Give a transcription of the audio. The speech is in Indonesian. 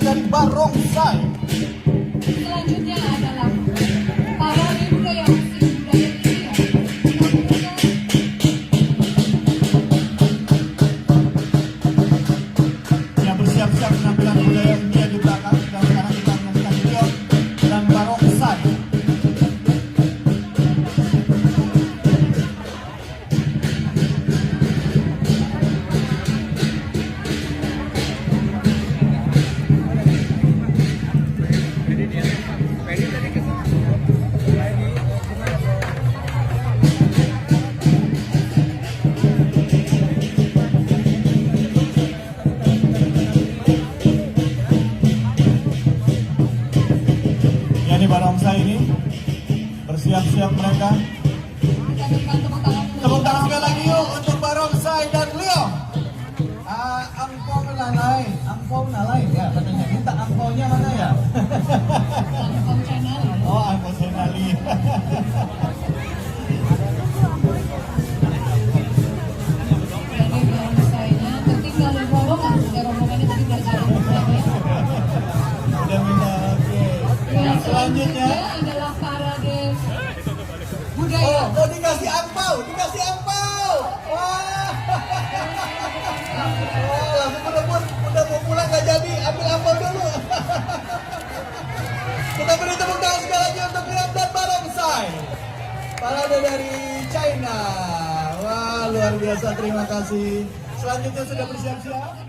dari Barongsai. Selanjutnya adalah parade budaya musik budaya India. Ya, bersiap-siap penampilan budaya India di belakang. Dan sekarang kita menyaksikan video dan Barongsai. Ya, di Barongsai ini bersiap-siap mereka. Kita berikan tepuk tangan. Tepuk tangan sekali lagi yuk untuk Barongsai dan Leo. Angpau nalai ya katanya. Minta angpaunya mana ya? Angpau channel. Oh, angpau senali. Jadi Barongsainya tertinggal di rombongan. Rombongannya tadi udah jalan. Udah minta, oke. Yang selanjutnya. Adalah parade budaya. Oh, dikasih angpau. Wah. Oh, langsung berebut. Udah mau pulang gak jadi. Ambil angpau dulu. Kita beri tepuk tangan sekali lagi untuk Liam dan Barongsai. Parade dari China. Wah, luar biasa. Terima kasih. Selanjutnya sudah bersiap-siap.